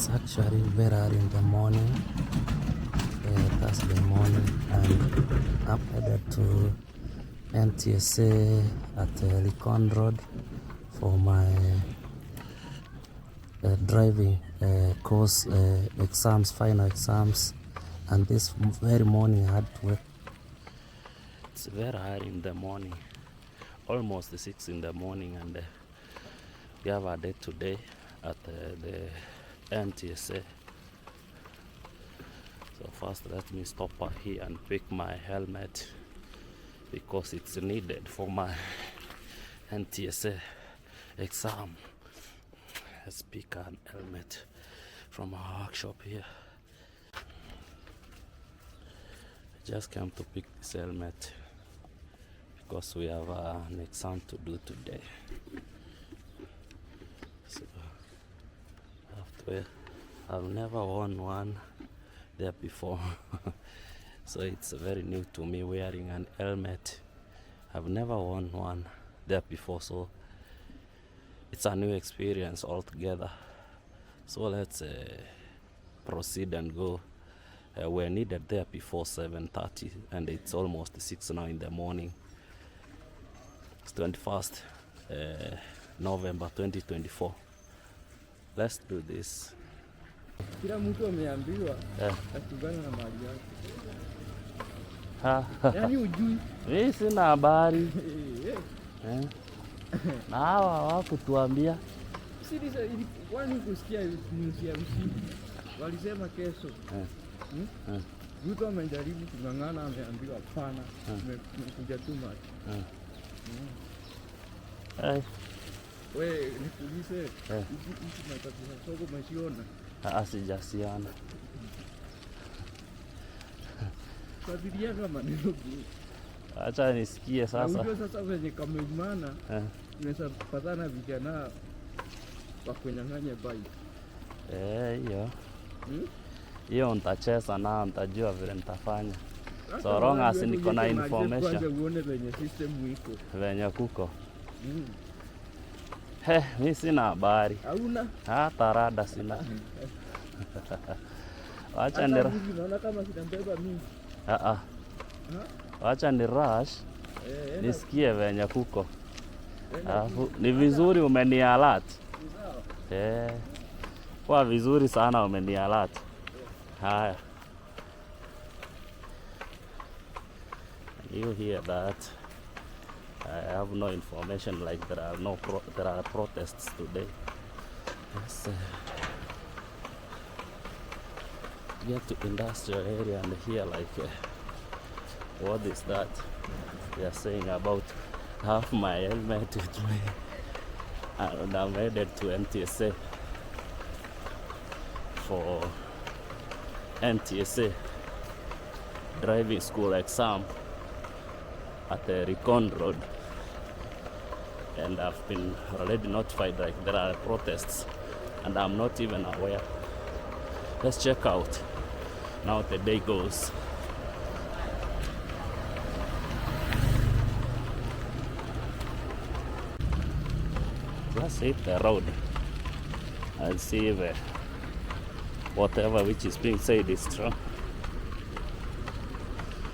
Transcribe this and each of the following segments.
It's actually very early in the morning, Thursday morning, and I'm headed to NTSA at Recon Road for my driving course exams, final exams. And this very morning I had to wake. It's very early in the morning, almost 6 in the morning, and we have a day today at the NTSA. So first let me stop here and pick my helmet because it's needed for my NTSA exam. Let's pick an helmet from our workshop here. I just came to pick this helmet because we have an exam to do today. So I've never worn one there before. So it's very new to me wearing an helmet. I've never worn one there before, so it's a new experience altogether. So let's proceed and go. We're needed there before 7:30 and it's almost 6 now in the morning. It's 21st November 2024. Let's do this. Kila mtu ameambiwa atugana na mali yake. Yaani ujui. Mimi sina habari. Na hawa hawakutuambia. Sisi wani kusikia news ya usiku. Walisema kesho. Mtu amejaribu kung'ang'ana ameambiwa hapana. Tumekuja tu maji. Wewe nikuulize, hizi matatizo soko umeshiona? Sijasiona. Kadiria kama neno. Acha nisikie sasa. Unajua sasa venye kameumana. Unaweza patana vijana wa kunyang'anya bike. Hiyo. Hiyo nitacheza na nitajua vile nitafanya. So long as niko na information. Kwanza uone venye system iko. Venye kuko. Mimi sina habari. Hauna? Hata rada sina. Wacha naona kama kitambeba mingi. Wacha ni rush. Nisikie venye kuko. Ni vizuri umenialert. Kwa vizuri sana umenialert. Haya. You hear that? I have no information like there are protests today. Let's get to industrial area and hear like what is that they are saying about half my helmet with me, and I'm headed to NTSA for NTSA driving school exam at the Recon Road, and I've been already notified like there are protests and I'm not even aware. Let's check out now the day goes. Just hit the road and see if whatever which is being said is true,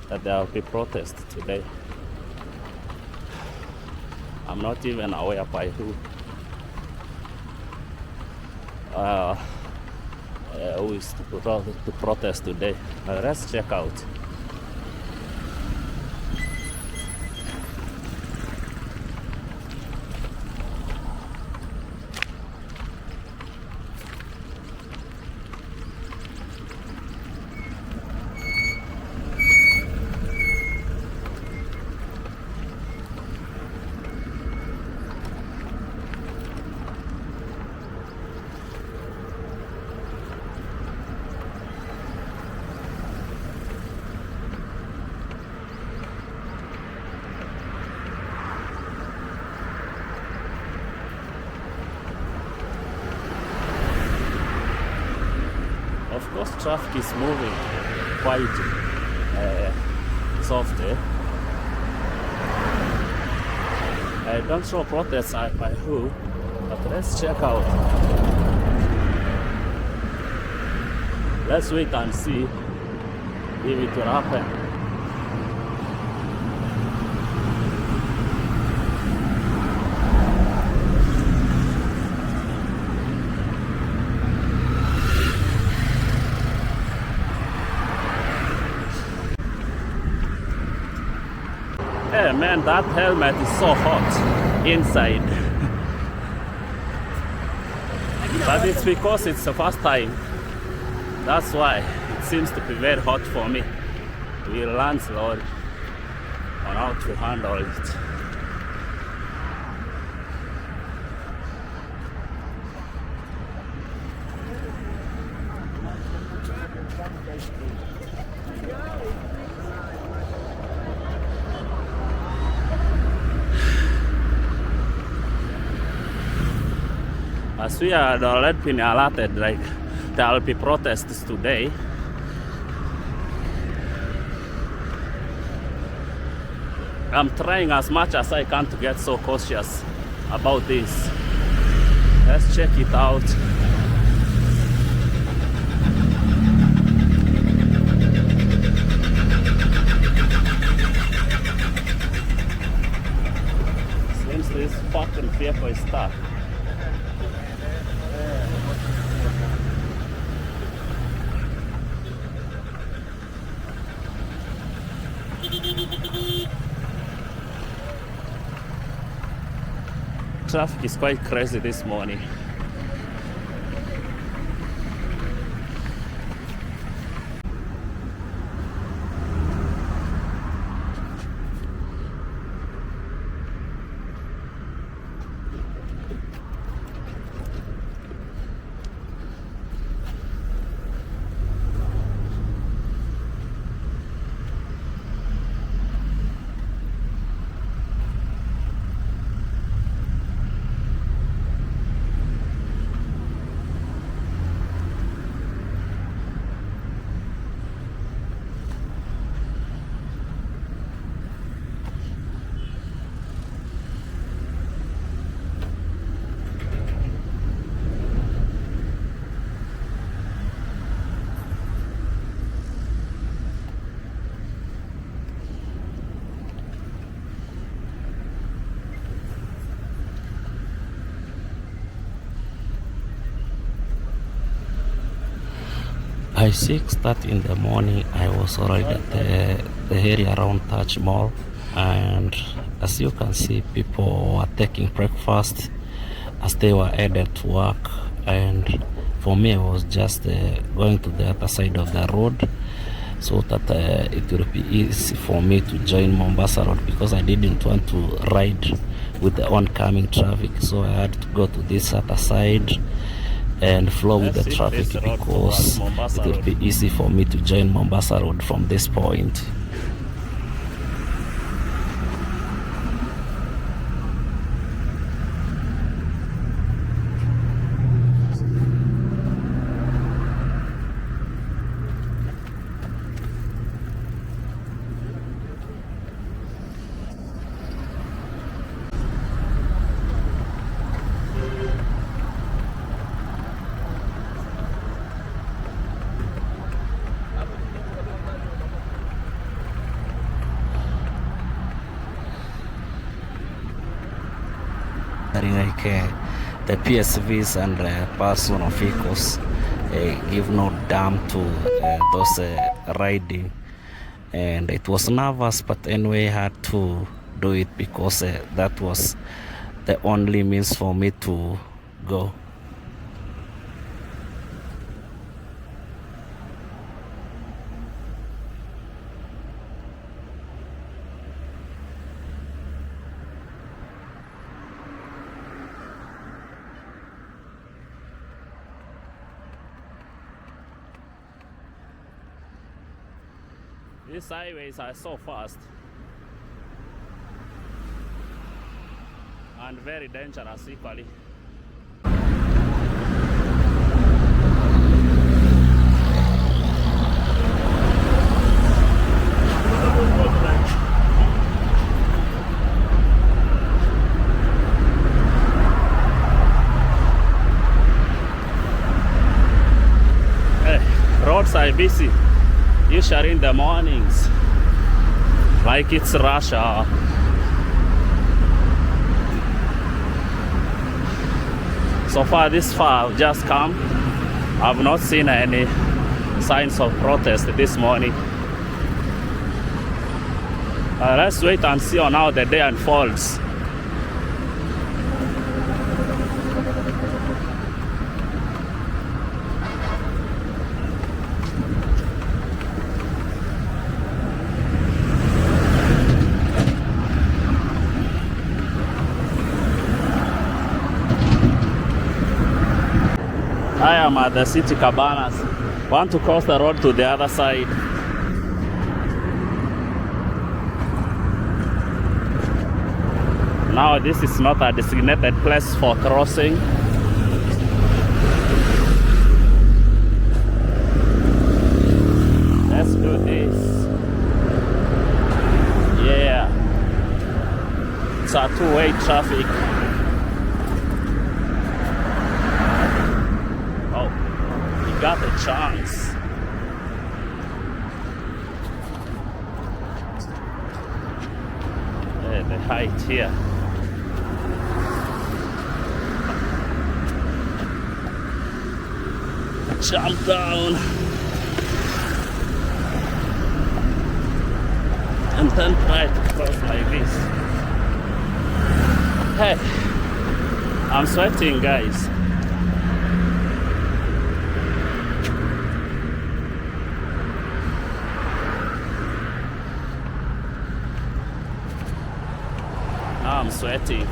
that there will be protests today. I'm not even aware by who is to protest today. Let's check out. Of course, traffic is moving quite softly. I don't show protests by who, but let's check out. Let's wait and see if it will happen. Hey man, that helmet is so hot inside. But it's because it's the first time. That's why it seems to be very hot for me. We'll learn slowly on how to handle it. As we had already been alerted, like there will be protests today. I'm trying as much as I can to get so cautious about this. Let's check it out. Seems this fucking vehicle is stuck. Traffic is quite crazy this morning. By 6:30 in the morning, I was already at the area around Taj Mall, and as you can see, people were taking breakfast as they were headed to work. And for me, I was just going to the other side of the road so that it will be easy for me to join Mombasa Road, because I didn't want to ride with the oncoming traffic. So I had to go to this other side and flow with the traffic, because it will be easy for me to join Mombasa Road from this point. Like the PSVs and personal vehicles give no damn to those riding, and it was nervous, but anyway I had to do it because that was the only means for me to go. These highways are so fast and very dangerous equally. busy, usually in the mornings, like it's rush hour. So far, this far, I've just come. I've not seen any signs of protest this morning. Let's wait and see on how the day unfolds. I am at the city cabanas. Want to cross the road to the other side. Now this is not a designated place for crossing. Let's do this. Yeah. It's a two-way traffic. Oh, you got a chance. Yeah, the height here. Jump down and then try to cross like this. Hey, I'm sweating, guys. I'm sweating.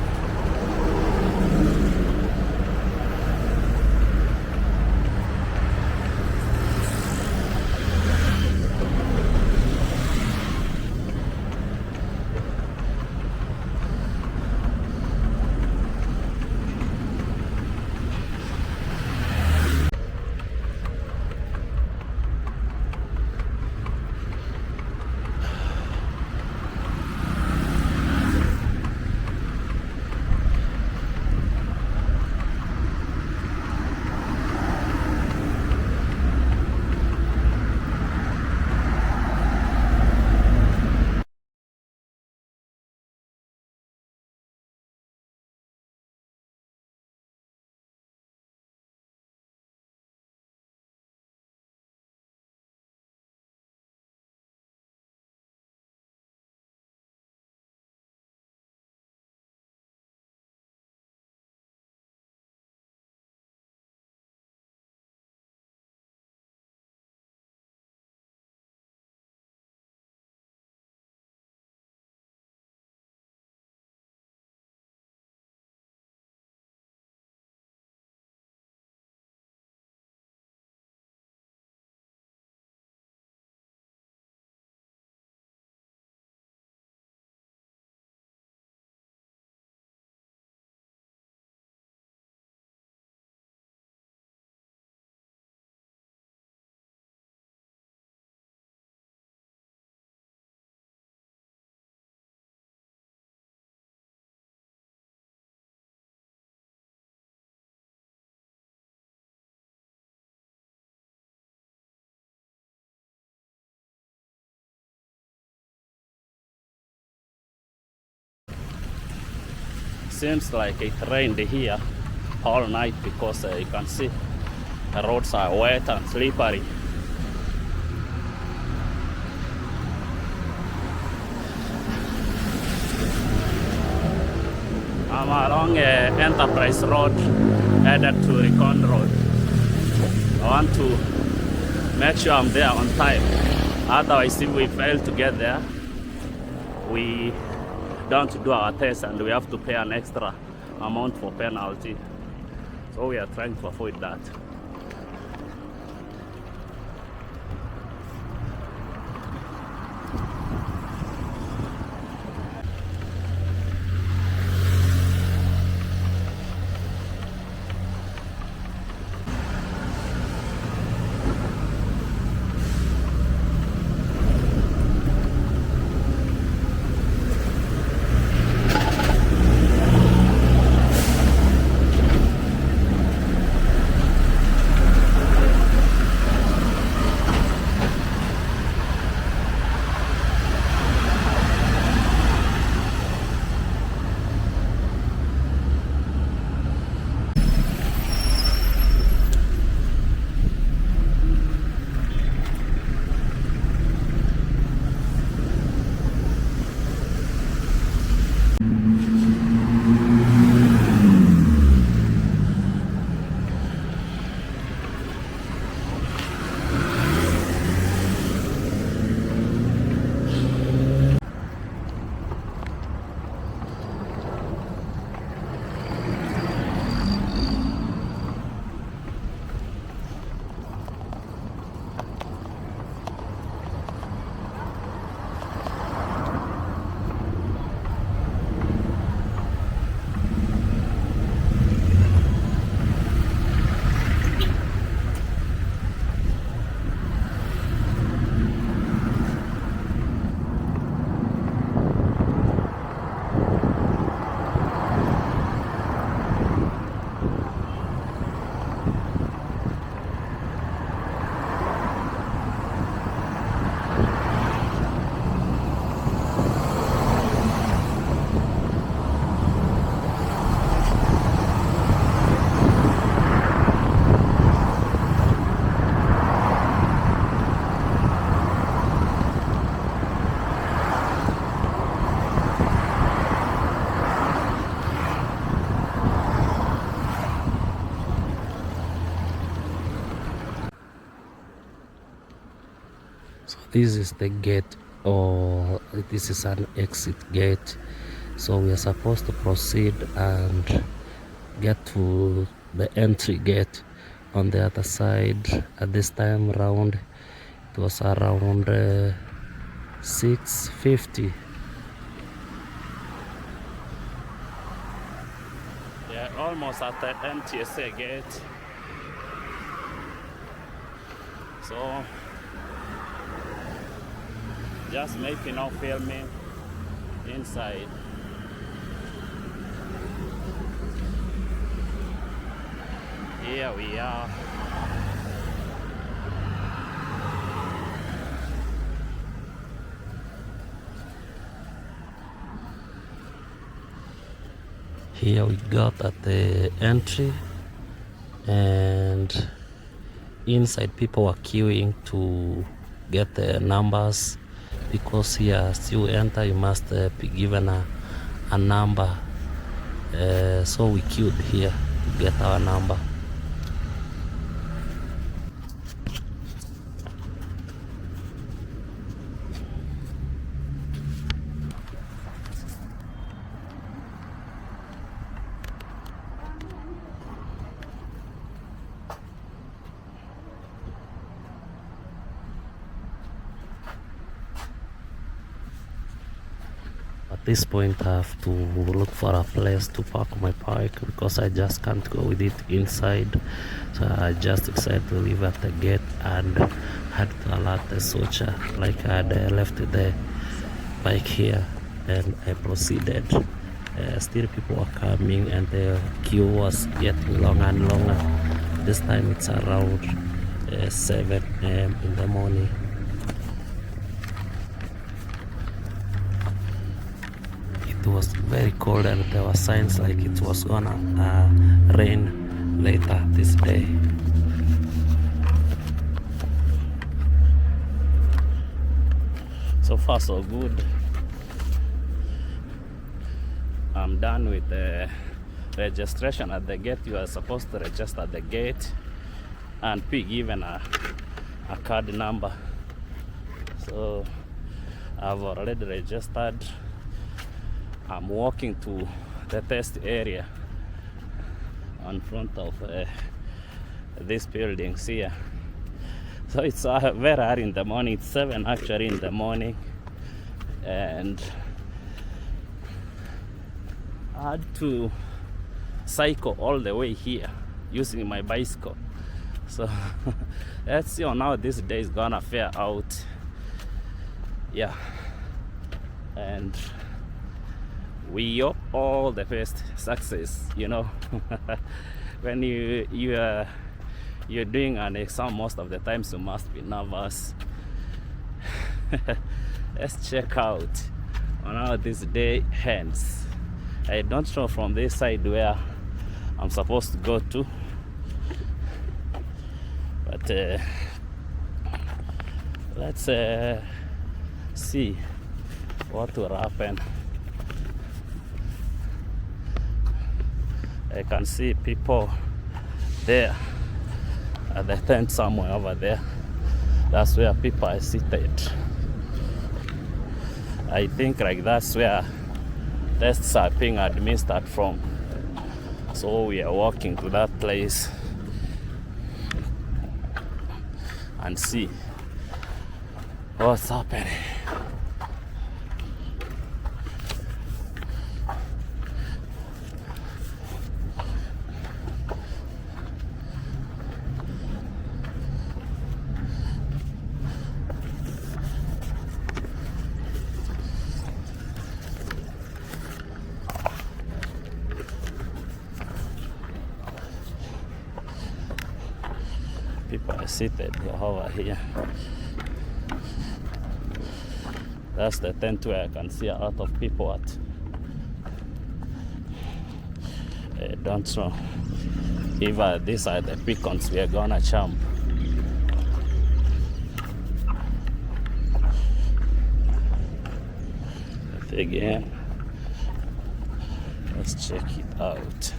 Seems like it rained here all night because you can see the roads are wet and slippery. I'm along Enterprise Road headed to Recon Road. I want to make sure I'm there on time. Otherwise, if we fail to get there, we don't do our test and we have to pay an extra amount for penalty. So we are trying to avoid that. This is the gate, or this is an exit gate. So we are supposed to proceed and get to the entry gate on the other side. At this time round, it was around 6:50. Yeah, almost at the NTSA gate. So just maybe now filming inside. Here we are. Here we got at the entry, and inside people were queuing to get the numbers, because here as you enter you must be given a number. So we queued here to get our number. At this point I have to look for a place to park my bike, because I just can't go with it inside. So I just decided to leave at the gate and had to alert the soldier like I had left the bike here, and I proceeded. Still people were coming and the queue was getting longer and longer. This time it's around 7 a.m. in the morning. It was very cold and there were signs like it was gonna rain later this day. So far so good. I'm done with the registration at the gate. You are supposed to register at the gate and be given a card number. So I've already registered. I'm walking to the test area in front of these buildings here. So it's very early in the morning. It's 7 actually in the morning, and I had to cycle all the way here using my bicycle. So let's see on how this day is gonna fare out. Yeah, and we hope all the best success. You know, when you're doing an exam, most of the times you must be nervous. Let's check out on how this day ends. I don't know from this side where I'm supposed to go to, but let's see what will happen. I can see people there at the tent somewhere over there. That's where people are seated. I think like that's where tests are being administered from. So we are walking to that place and see what's happening. People are seated over here. That's the tent where I can see a lot of people at. I don't know if these are the beacons we are gonna jump. But again, let's check it out.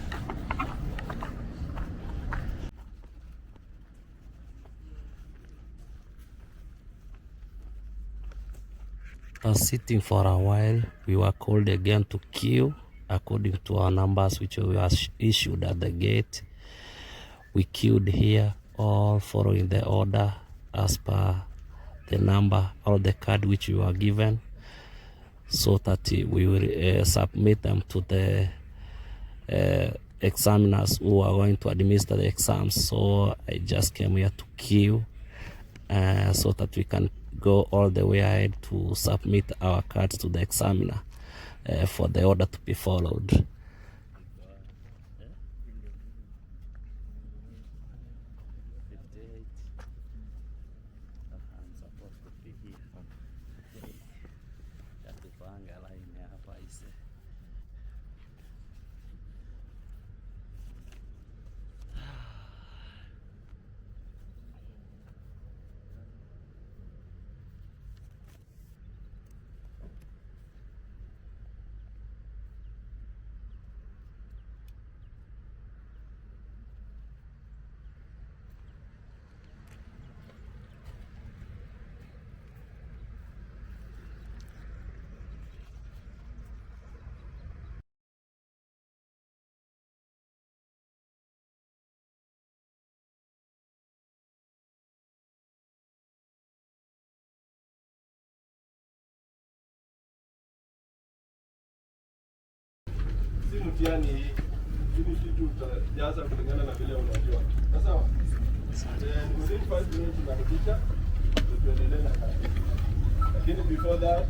After sitting for a while, we were called again to queue according to our numbers which we were issued at the gate. We queued here, all following the order as per the number or the card which we were given, so that we will submit them to the examiners who are going to administer the exams. So I just came here to queue so that we can go all the way ahead to submit our cards to the examiner for the order to be followed. Mtihani hii kitu utajaza kulingana na vile unajua. Sawa? Within 5 minutes tunarudisha tuendelee na kazi. Lakini before that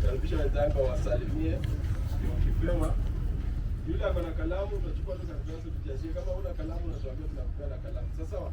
tunarudisha wenzangu wasalimie. Ukipewa yule ako na kalamu utachukua tu karatasi ukijazie. Kama huna kalamu unatuambia tunakupea na kalamu. Sawa?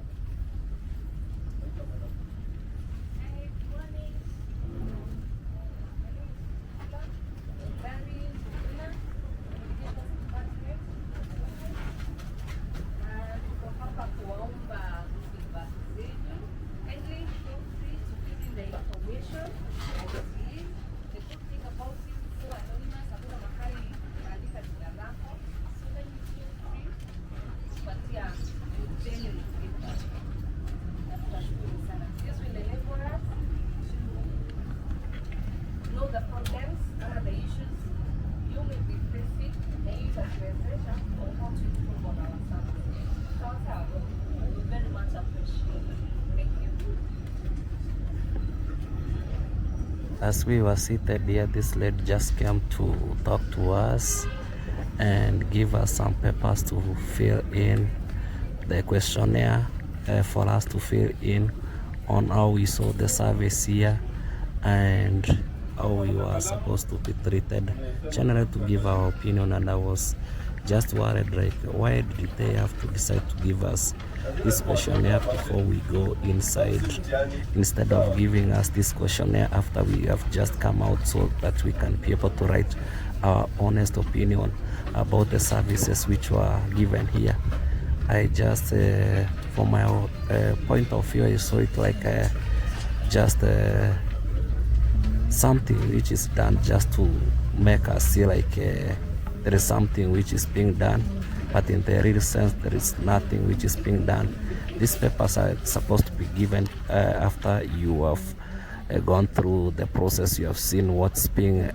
As we were seated here, this lady just came to talk to us and give us some papers to fill in the questionnaire for us to fill in on how we saw the service here and how we were supposed to be treated, generally to give our opinion. And I was just worried, like, why did they have to decide to give us this questionnaire before we go inside, instead of giving us this questionnaire after we have just come out, so that we can be able to write our honest opinion about the services which were given here. I just, from my point of view, I saw it like just something which is done just to make us see like there is something which is being done, but in the real sense there is nothing which is being done. These papers are supposed to be given after you have gone through the process, you have seen what's being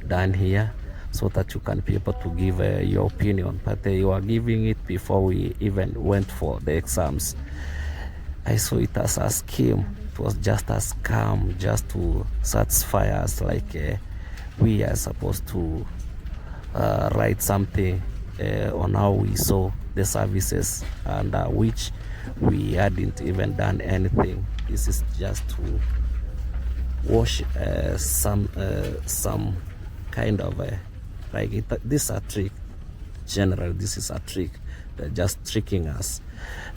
done here, so that you can be able to give your opinion. But you are giving it before we even went for the exams. I saw it as a scheme. It was just a scam, just to satisfy us, like we are supposed to write something on how we saw the services, and which we hadn't even done anything. This is just to wash some kind of like it, this is a trick. Generally, this is a trick. They're just tricking us,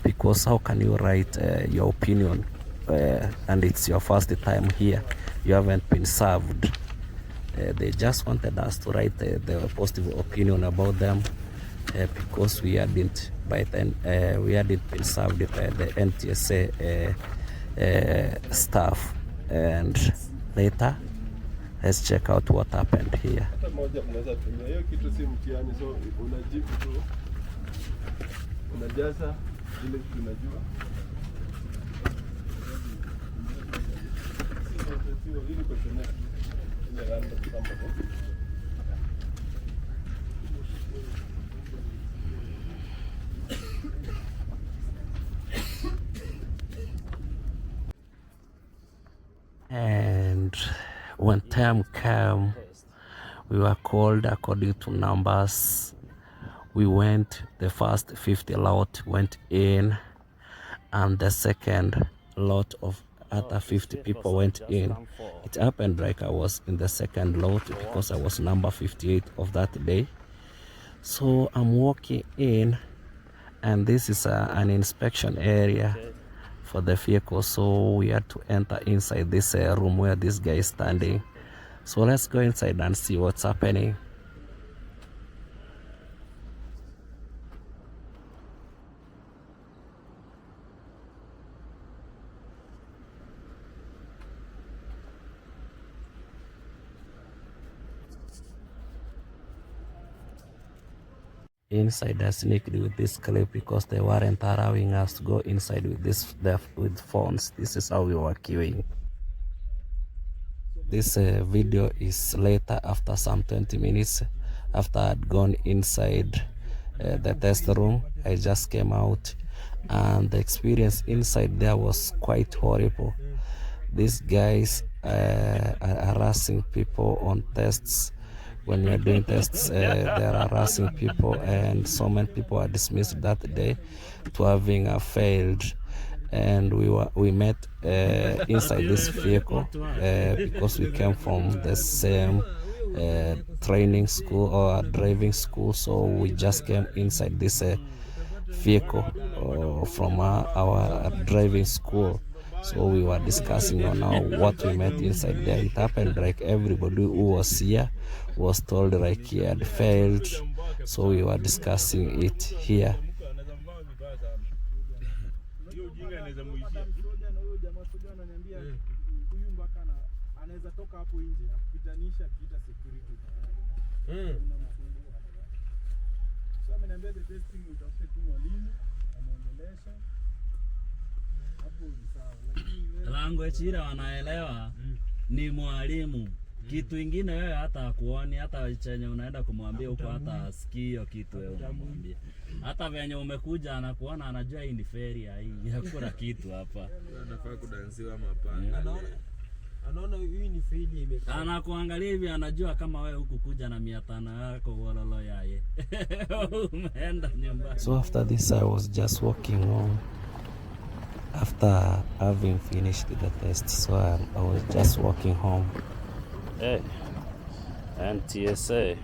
because how can you write your opinion and it's your first time here, you haven't been served. They just wanted us to write the positive opinion about them because we hadn't by then we hadn't been served by the NTSA staff. And later, let's check out what happened here. the random somebody. And when time came, we were called according to numbers. We went, the first 50 lot went in, and the second lot of other 50 people went in. It happened like I was in the second lot because I was number 58 of that day. So I'm walking in, and this is an inspection area for the vehicle, so we had to enter inside this room where this guy is standing. So let's go inside and see what's happening. Inside I sneaked with this clip because they weren't allowing us to go inside with with phones. This is how we were queuing. This video is later, after some 20 minutes after I'd gone inside the test room. I just came out, and the experience inside there was quite horrible. These guys are harassing people on tests. When you're doing tests, they're harassing people, and so many people are dismissed that day to having failed. And we met inside this vehicle because we came from the same training school or driving school, so we just came inside this vehicle from our driving school. So we were discussing on what we met inside there. It happened like everybody who was here was told like he had failed, so we were discussing it here. Language ile wanaelewa ni mwalimu. Kitu ingine wewe hata kuoni, hata chenye unaenda kumwambia huko hata asikii hiyo kitu wewe unamwambia. Hata venye umekuja anakuona, anajua hii ni feria, hii hakuna kitu hapa. Anafaa kudansiwa mapanga. Anaona hii ni faili imekaa. Anakuangalia hivi, anajua kama wewe huku kuja na 500 yako wololo yaye. Umeenda nyumbani. So after this I was just walking home after having finished the test. So I was just walking home. Hey, NTSA.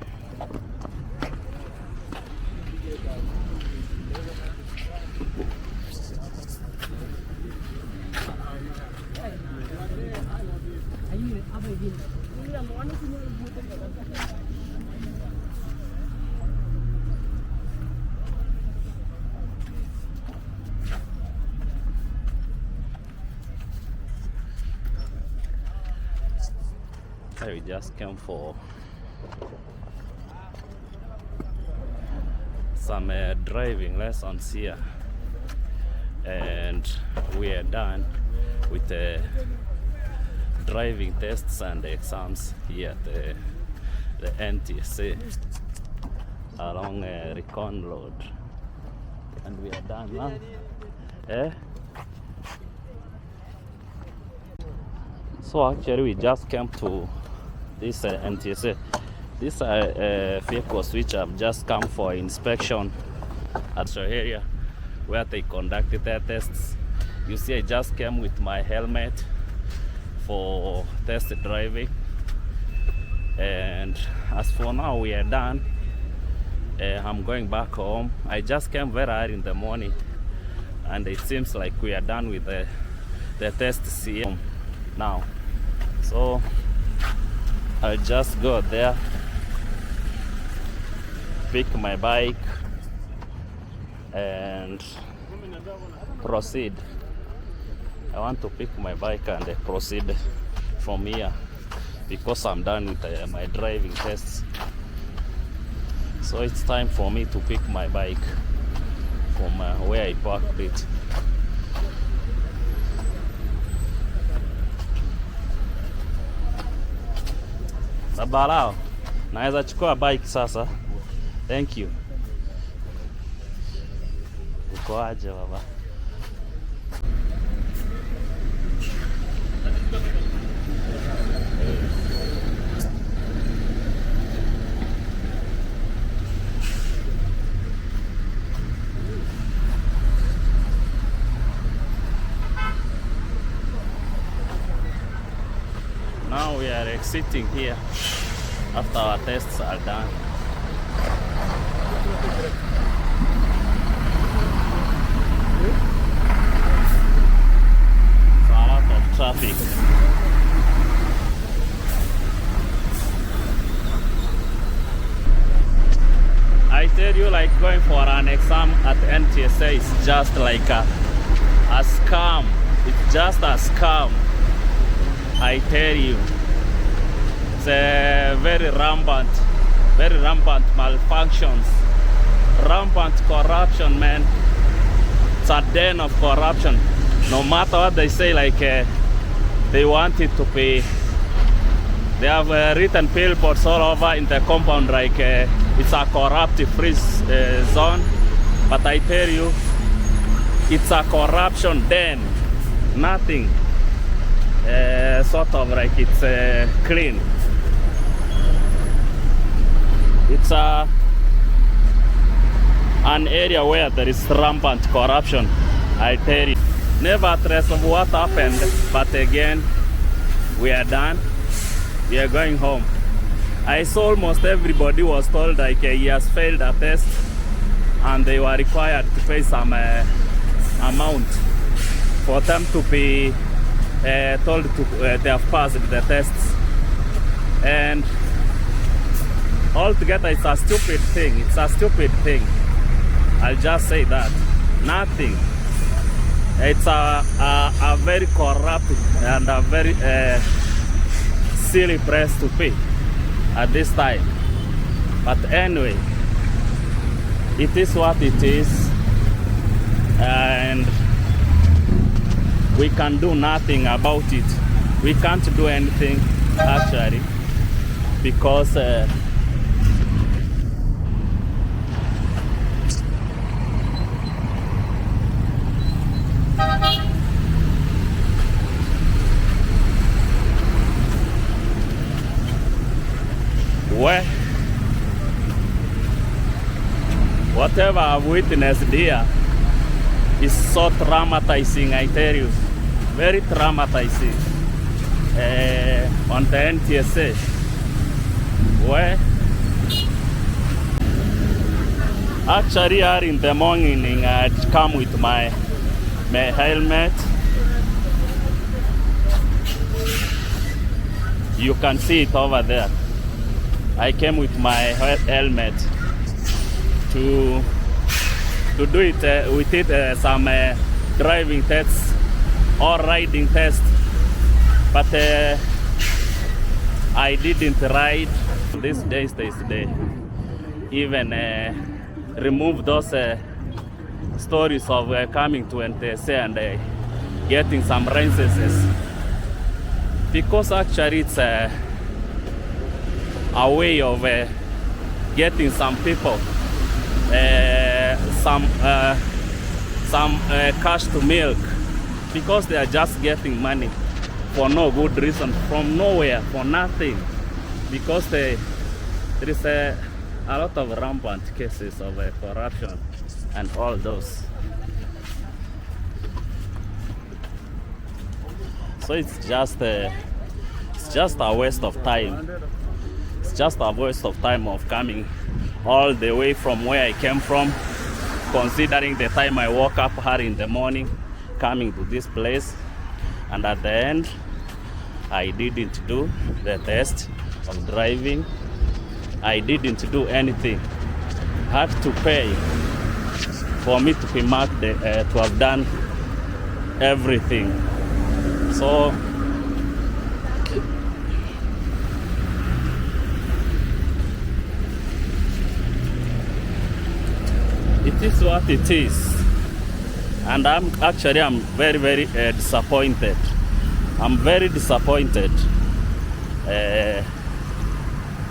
We just came for some driving lessons here, and we are done with the driving tests and exams here at the NTSA along Recon Road, and we are done now. So actually we just came to this NTSA. These are vehicles which have just come for inspection at the area where they conducted their tests. You see, I just came with my helmet for test driving, and as for now we are done. I'm going back home. I just came very early in the morning, and it seems like we are done with the tests here now. So I'll just go there, pick my bike, and proceed. I want to pick my bike and proceed from here because I'm done with my driving tests. So it's time for me to pick my bike from where I parked it. Abalao. Naweza chukua bike sasa. Thank you. Uko aje baba? Now we are exiting here after our tests are done. It's a lot of traffic. I tell you, like going for an exam at NTSA is just like a scam. It's just a scam. I tell you, it's a very rampant malfunctions, rampant corruption, man. It's a den of corruption. No matter what they say, like they want it to be. They have written billboards all over in the compound, like it's a corrupt-free zone. But I tell you, it's a corruption den. Nothing. Sort of like it's clean. It's an area where there is rampant corruption. I tell you, never trace of what happened, but again, we are done. We are going home. I saw almost everybody was told like he has failed a test and they were required to pay some amount for them to be told to they have passed the tests. And altogether it's a stupid thing. It's a stupid thing. I'll just say that. Nothing. It's a very corrupt and a very silly price to pay at this time. But anyway, it is what it is, and we can do nothing about it. We can't do anything actually, because whatever I've witnessed here is so traumatizing, I tell you. Very traumatizing. On the NTSA, where actually here in the morning I'd come with my helmet. You can see it over there. I came with my helmet to do it with it some driving tests or riding tests, but I didn't ride. These days they even remove those stories of coming to NTSA and getting some licenses, because actually it's a way of getting some people some cash to milk, because they are just getting money for no good reason, from nowhere, for nothing, because there is a lot of rampant cases of corruption and all those. So it's just a waste of time. It's just a waste of time of coming all the way from where I came from, considering the time I woke up early in the morning coming to this place, and at the end I didn't do the test of driving. I didn't do anything. Had to pay for me to be marked to have done everything. So it is what it is, and I'm very disappointed. I'm very disappointed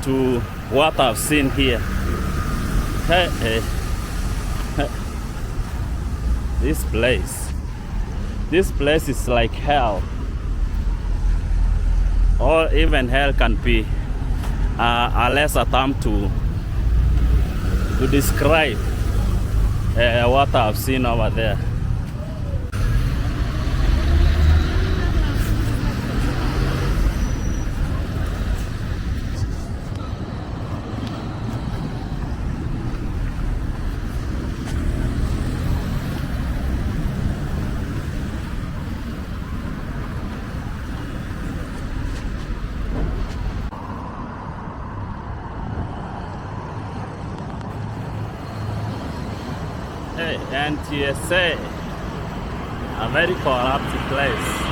to what I've seen here. Hey, this place is like hell, or even hell can be a lesser term to describe what I've seen over there. Hey, NTSA, a very corrupt place.